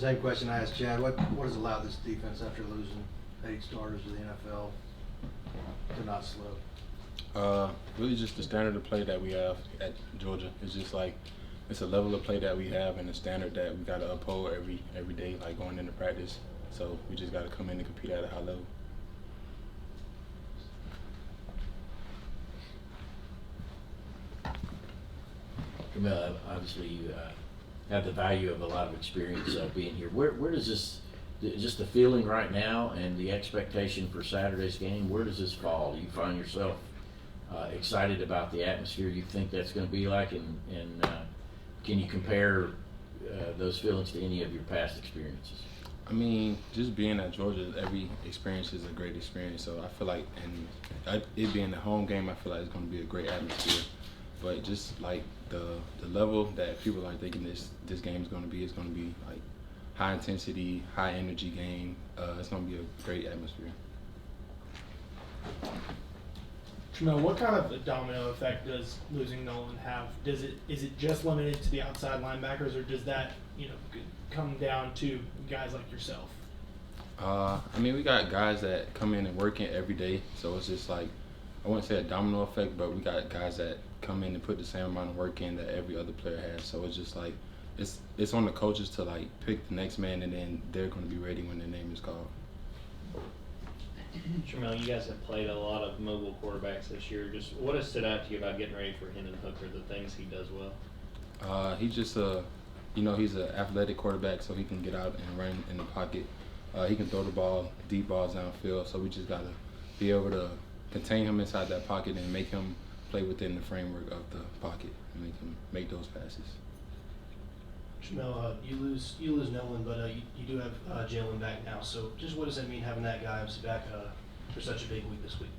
same question I asked Chad. What has allowed this defense, after losing 8 starters to the NFL, to not slow? Really just the standard of play that we have at Georgia. It's just like it's a level of play that we have and a standard that we got to uphold every day, like going into practice. So we just got to come in and compete at a high level. Tramel, obviously you have the value of a lot of experience being here. Where does this, just the feeling right now and the expectation for Saturday's game, where does this fall? Do you find yourself excited about the atmosphere you think that's going to be like, and can you compare those feelings to any of your past experiences? I mean, just being at Georgia, every experience is a great experience. So I feel like, and it being a home game, I feel like it's going to be a great atmosphere. But just like the level that people are thinking this game is going to be like high intensity, high energy game. It's going to be a great atmosphere. Tramel, what kind of a domino effect does losing Nolan have? Is it just limited to the outside linebackers, or does that come down to guys like yourself? I mean, we got guys that come in and work in every day, so it's just like, I wouldn't say a domino effect, but we got guys that come in and put the same amount of work in that every other player has. So it's just like it's on the coaches to like pick the next man, and then they're going to be ready when their name is called. Tramel, you guys have played a lot of mobile quarterbacks this year. Just what has stood out to you about getting ready for Hendon Hooker, the things he does well? He's just he's an athletic quarterback, so he can get out and run in the pocket. He can throw the ball, deep balls downfield, so we just got to be able to contain him inside that pocket and make him play within the framework of the pocket and make him make those passes. Tramel, you lose Nolan, but you do have Jalen back now. So just what does that mean, having that guy obviously back for such a big week this week?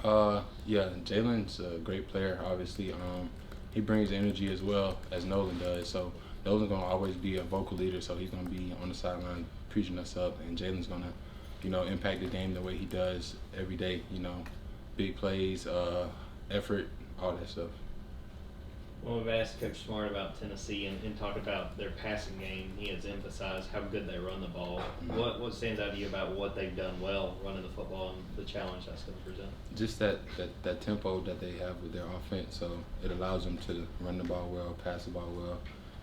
Yeah, Jalen's a great player, obviously. He brings energy as well as Nolan does. So Nolan's going to always be a vocal leader, so he's going to be on the sideline preaching us up, and Jalen's going to, impact the game the way he does every day. Big plays, effort, all that stuff. Well, we've asked Coach Smart about Tennessee and talked about their passing game. He has emphasized how good they run the ball. Mm-hmm. What stands out to you about what they've done well running the football and the challenge that's going to present? Just that tempo that they have with their offense, so it allows them to run the ball well, pass the ball well.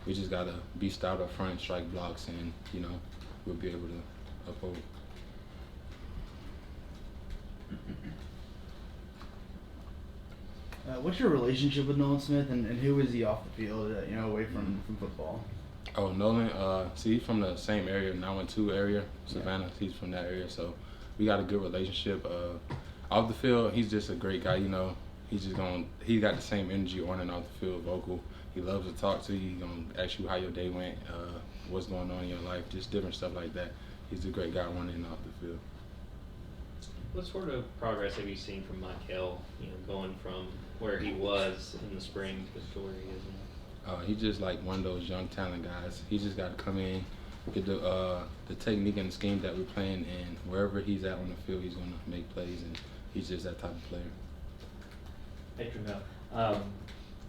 We just got to be stout up front, strike blocks, and, we'll be able to uphold. What's your relationship with Nolan Smith, and who is he off the field, away from football? Oh, Nolan, he's from the same area, 912 area, Savannah. Yeah. He's from that area, so we got a good relationship. Off the field, he's just a great guy, he got the same energy on and off the field, vocal. He loves to talk to you. He's going to ask you how your day went, what's going on in your life, just different stuff like that. He's a great guy running off the field. What sort of progress have you seen from Mykel, going from where he was in the spring to where he is now? He's just like one of those young talent guys. He just got to come in, get the technique and the scheme that we're playing, and wherever he's at on the field, he's going to make plays, and he's just that type of player. Hey, Tramel,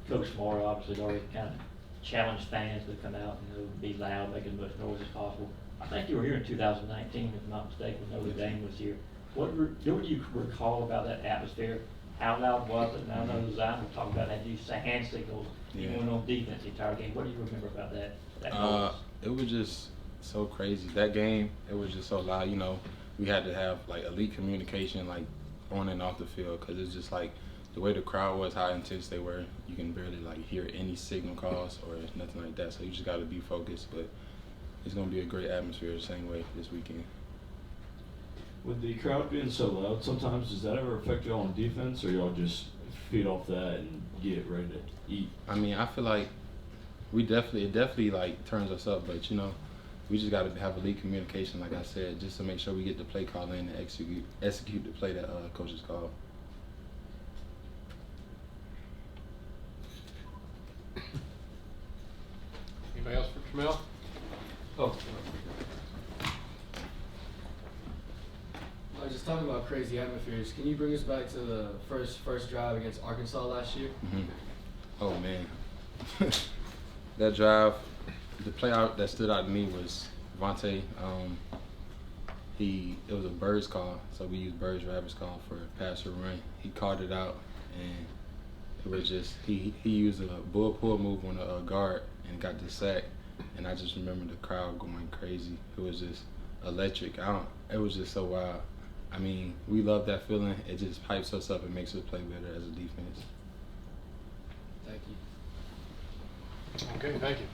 Coach Smart obviously already kind of challenged fans to come out and be loud, make as much noise as possible. I think you were here in 2019, if I'm not mistaken, when Notre Dame was here. What do you recall about that atmosphere? How loud was it? And I know Zion was talking about that. You used hand signals. You went on defense the entire game. What do you remember about that? It was just so crazy. That game, it was just so loud. We had to have like elite communication, like on and off the field, because it's just like the way the crowd was, how intense they were. You can barely like hear any signal calls or nothing like that. So you just got to be focused. But it's gonna be a great atmosphere the same way this weekend. With the crowd being so loud, sometimes does that ever affect y'all on defense, or y'all just feed off that and get ready to eat? I mean, I feel like it definitely like turns us up, but we just got to have elite communication, like I said, just to make sure we get the play call in and execute the play that coaches call. Anybody else for Tramel? Oh. Just talking about crazy atmospheres, can you bring us back to the first drive against Arkansas last year? Mm-hmm. Oh man, that drive, the play out that stood out to me was Vontae, it was a Birds call, so we used Birds Rabbits call for pass or run. He called it out, and it was just he used a bull pull move on a guard and got the sack, and I just remember the crowd going crazy. It was just electric. It was just so wild. I mean, we love that feeling. It just hypes us up and makes us play better as a defense. Thank you. Okay, thank you.